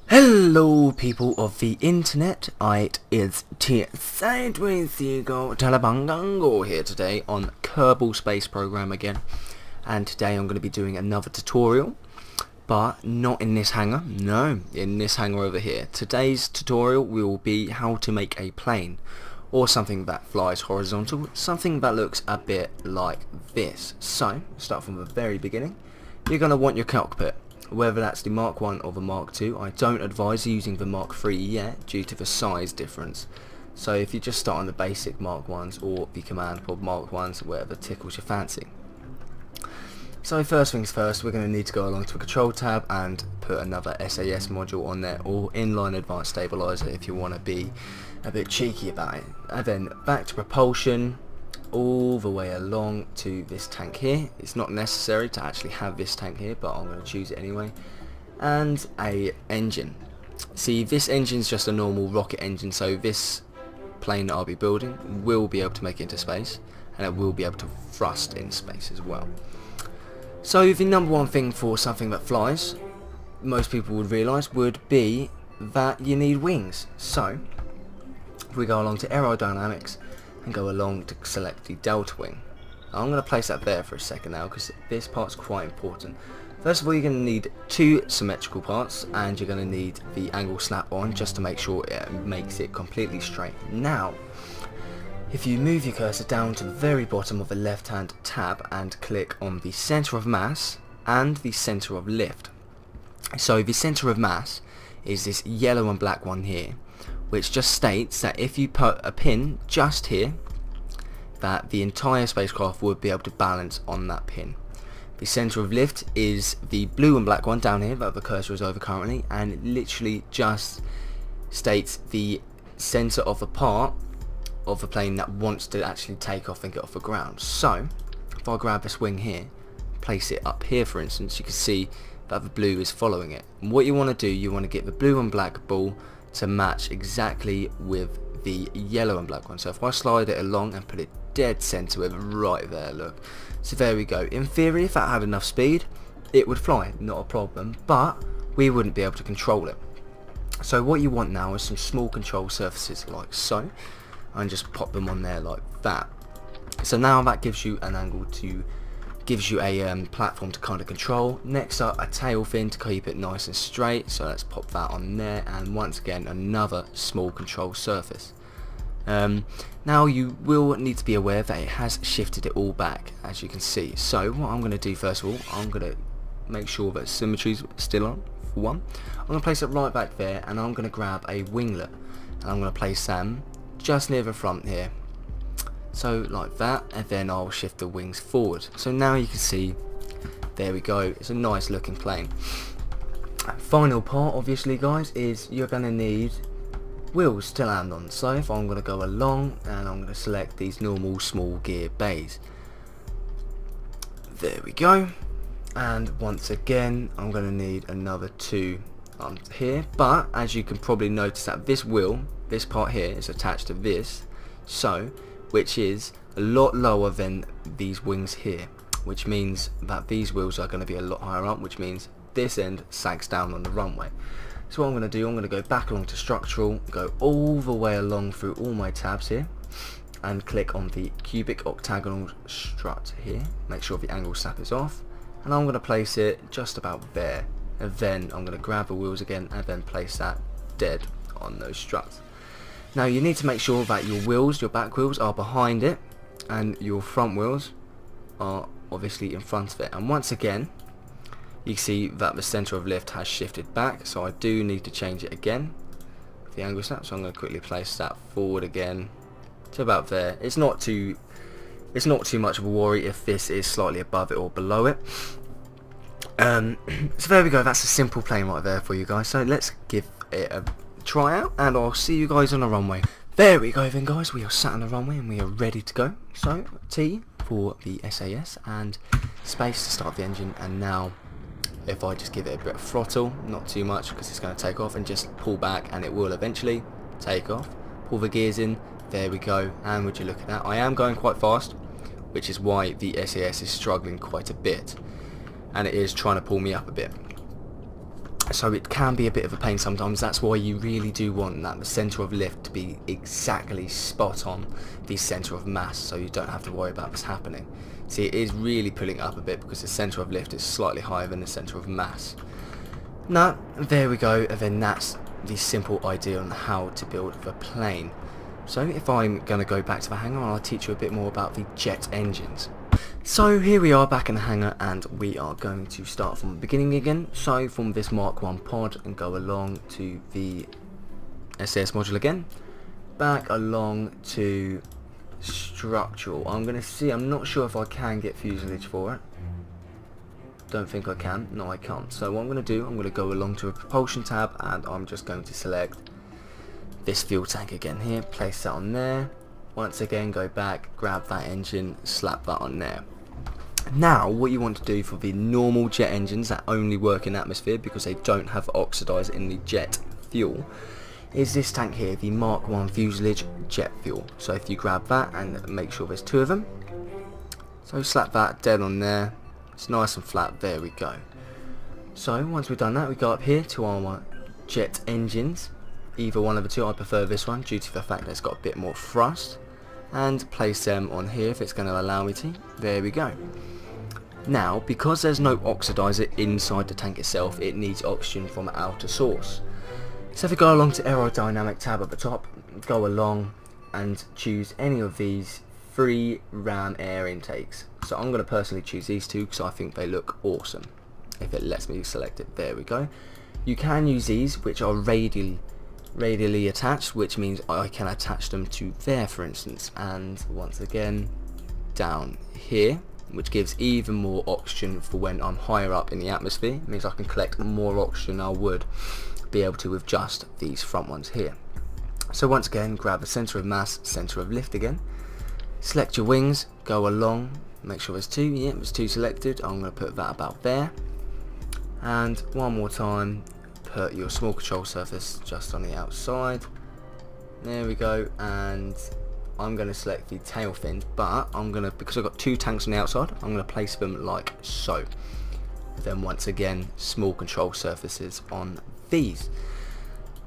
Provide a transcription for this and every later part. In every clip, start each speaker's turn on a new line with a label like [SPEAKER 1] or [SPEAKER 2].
[SPEAKER 1] Hello people of the internet, it is T Sideways Seagull Talabangango here today on Kerbal Space Program again, and today I'm going to be doing another tutorial, but not in this hangar, no, in this hangar over here. Today's tutorial will be how to make a plane, or something that flies horizontal, something that looks a bit like this. So, start from the very beginning. You're going to want your cockpit. Whether that's the Mark 1 or the Mark 2, I don't advise using the Mark 3 yet due to the size difference. So if you just start on the basic Mark 1s or the Command Pod Mark 1s, whatever tickles your fancy. So first things first, we're going to need to go along to a control tab and put another SAS module on there, or inline advanced stabilizer if you want to be a bit cheeky about it. And then back to propulsion, all the way along to this tank here. It's not necessary to actually have this tank here, but I'm going to choose it anyway. And a engine. See, this engine's just a normal rocket engine, so this plane that I'll be building will be able to make it into space, and it will be able to thrust in space as well. So the number one thing for something that flies, most people would realise, would be that you need wings. So if we go along to aerodynamics and go along to select the delta wing. I'm going to place that there for a second now because this part's quite important. First of all, you're going to need two symmetrical parts, and you're going to need the angle snap on just to make sure it makes it completely straight. Now, if you move your cursor down to the very bottom of the left hand tab and click on the center of mass and the center of lift. So the center of mass is this yellow and black one here, which just states that if you put a pin just here, that the entire spacecraft would be able to balance on that pin. The center of lift is the blue and black one down here that the cursor is over currently, and it literally just states the center of the part of the plane that wants to actually take off and get off the ground. So if I grab this wing here, place it up here for instance, you can see that the blue is following it. And what you want to do, you want to get the blue and black ball to match exactly with the yellow and black one. So if I slide it along and put it dead center with right there, look. So there we go. In theory, if that had enough speed, it would fly, not a problem, but we wouldn't be able to control it. So what you want now is some small control surfaces like so, and just pop them on there like that. So now that gives you an angle to gives you a platform to kind of control. Next up, a tail fin to keep it nice and straight, so let's pop that on there, and once again another small control surface. Now you will need to be aware that it has shifted it all back, as you can see. So what I'm going to do first of all, I'm going to make sure that symmetry's still on for one. I'm going to place it right back there, and I'm going to grab a winglet and I'm going to place them just near the front here. So like that, and then I'll shift the wings forward. So now you can see, there we go, it's a nice looking plane. Final part obviously guys is you're going to need wheels to land on. So if I'm going to go along and I'm going to select these normal small gear bays. There we go. And once again I'm going to need another two here, but as you can probably notice that this wheel, this part here is attached to this, so which is a lot lower than these wings here, which means that these wheels are going to be a lot higher up, which means this end sags down on the runway. So what I'm going to do, I'm going to go back along to structural, go all the way along through all my tabs here, and click on the cubic octagonal strut here, make sure the angle snap is off, and I'm going to place it just about there, and then I'm going to grab the wheels again and then place that dead on those struts. Now you need to make sure that your wheels, your back wheels are behind it, and your front wheels are obviously in front of it. And once again, you can see that the center of lift has shifted back, so I do need to change it again, the angle snap. So I'm going to quickly place that forward again to about there. It's not too much of a worry if this is slightly above it or below it. So there we go. That's a simple plane right there for you guys. So let's give it a try out, and I'll see you guys on the runway. There we go then guys, we are sat on the runway and we are ready to go. So T for the SAS and space to start the engine, and now if I just give it a bit of throttle, not too much because it's going to take off, and just pull back and it will eventually take off. Pull the gears in, there we go, and would you look at that, I am going quite fast, which is why the SAS is struggling quite a bit, and it is trying to pull me up a bit. so it can be a bit of a pain sometimes. That's why you really do want that the centre of lift to be exactly spot on the centre of mass, so you don't have to worry about this happening. See, it is really pulling up a bit because the centre of lift is slightly higher than the centre of mass. Now, there we go, and then that's the simple idea on how to build the plane. So if I'm going to go back to the hangar, I'll teach you a bit more about the jet engines. So here we are back in the hangar, and we are going to start from the beginning again. So from this Mark 1 pod and go along to the SAS module again, back along to structural. I'm not sure if I can get fuselage for it. Don't think I can. No, I can't. So what I'm going to do, I'm going to go along to a propulsion tab, and I'm just going to select this fuel tank again here, place that on there. Once again, go back, grab that engine, slap that on there. Now, what you want to do for the normal jet engines that only work in atmosphere because they don't have oxidizer in the jet fuel, is this tank here, the Mark 1 fuselage jet fuel. So if you grab that and make sure there's 2 of them, so slap that dead on there. It's nice and flat. There we go. So once we've done that, we go up here to our jet engines. Either one of the 2. I prefer this one due to the fact that it's got a bit more thrust, and place them on here if it's going to allow me to. There we go. Now, because there's no oxidizer inside the tank itself, it needs oxygen from an outer source. So if we go along to aerodynamic tab at the top, go along and choose any of these 3 ram air intakes. So I'm going to personally choose these 2 because I think they look awesome. If it lets me select it, there we go. You can use these, which are radially attached, which means I can attach them to there, for instance. And once again, down here, which gives even more oxygen for when I'm higher up in the atmosphere. It means I can collect more oxygen than I would be able to with just these front ones here. So once again, grab the centre of mass, centre of lift again. Select your wings, go along, make sure there's 2. Yeah, there's 2 selected. I'm going to put that about there. And one more time, put your small control surface just on the outside. There we go. And I'm going to select the tail fins, but because I've got 2 tanks on the outside, I'm going to place them like so. Then once again, small control surfaces on these.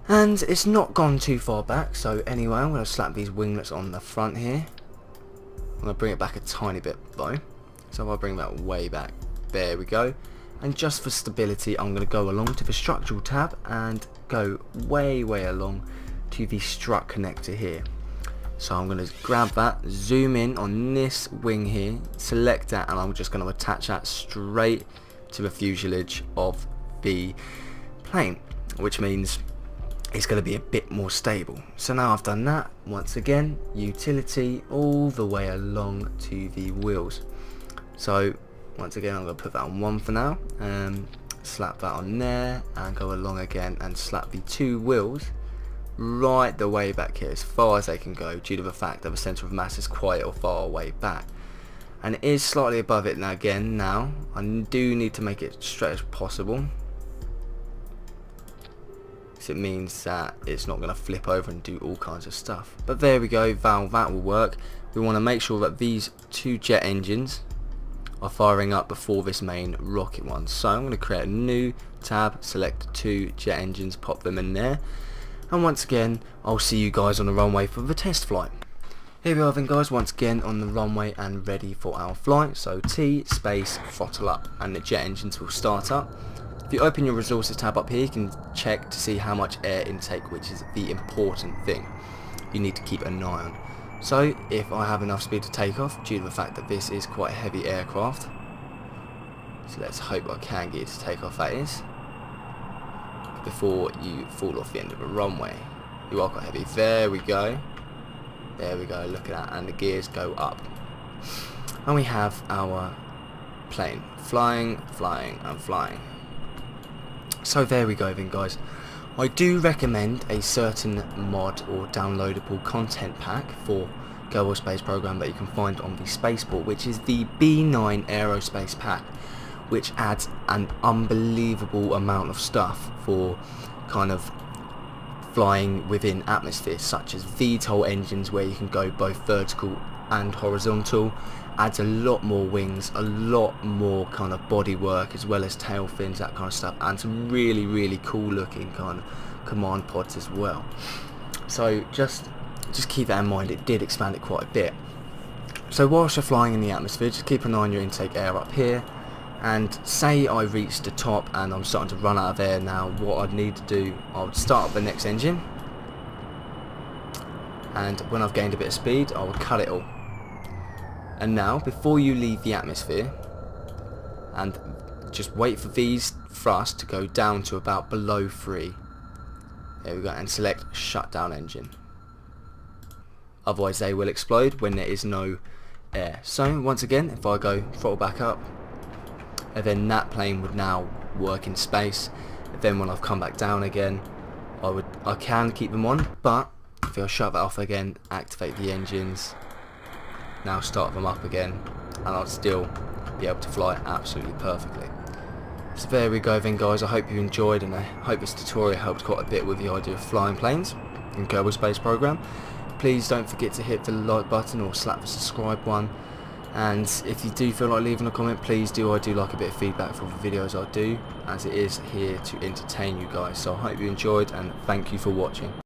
[SPEAKER 1] And it's not gone too far back, so anyway, I'm going to slap these winglets on the front here. I'm going to bring it back a tiny bit though. So if I bring that way back, there we go. And just for stability, I'm going to go along to the structural tab and go way along to the strut connector here. So I'm going to grab that, zoom in on this wing here, select that, and I'm just going to attach that straight to the fuselage of the plane, which means it's going to be a bit more stable. So now I've done that, once again, utility all the way along to the wheels. So once again, I'm going to put that on 1 for now, slap that on there, and go along again and slap the 2 wheels right the way back here, as far as they can go, due to the fact that the centre of mass is quite a far way back. And it is slightly above it now again. Now, I do need to make it straight as possible, because it means that it's not going to flip over and do all kinds of stuff. But there we go, that will work. We want to make sure that these 2 jet engines are firing up before this main rocket one. So I'm going to create a new tab, select 2 jet engines, pop them in there, and once again I'll see you guys on the runway for the test flight. Here we are then guys, once again on the runway and ready for our flight. So T space throttle up and the jet engines will start up. If you open your resources tab up here, you can check to see how much air intake, which is the important thing you need to keep an eye on. So if I have enough speed to take off, due to the fact that this is quite a heavy aircraft, so let's hope I can get it to take off, that is, before you fall off the end of the runway. You are quite heavy. There we go. There we go, look at that, and the gears go up. And we have our plane flying, and flying. So there we go then guys. I do recommend a certain mod or downloadable content pack for Kerbal Space Program that you can find on the Spaceport, which is the B9 Aerospace Pack, which adds an unbelievable amount of stuff for kind of flying within atmosphere, such as VTOL engines where you can go both vertical and horizontal. Adds a lot more wings, a lot more kind of body work, as well as tail fins, that kind of stuff, and some really cool looking kind of command pods as well. So just keep that in mind, it did expand it quite a bit. So whilst you're flying in the atmosphere, just keep an eye on your intake air up here, and say I reached the top and I'm starting to run out of air now, what I'd need to do, I would start up the next engine, and when I've gained a bit of speed I would cut it all. And now, before you leave the atmosphere, and just wait for these thrusts to go down to about below 3. There we go, and select shut down engine. Otherwise they will explode when there is no air. So once again, if I go throttle back up, and then that plane would now work in space. And then when I've come back down again, I can keep them on, but if I shut that off again, activate the engines, now start them up again, and I'll still be able to fly absolutely perfectly. So there we go then guys, I hope you enjoyed, and I hope this tutorial helped quite a bit with the idea of flying planes in Kerbal Space Program. Please don't forget to hit the like button or slap the subscribe one, and if you do feel like leaving a comment, please do. I do like a bit of feedback for the videos I do, as it is here to entertain you guys. So I hope you enjoyed, and thank you for watching.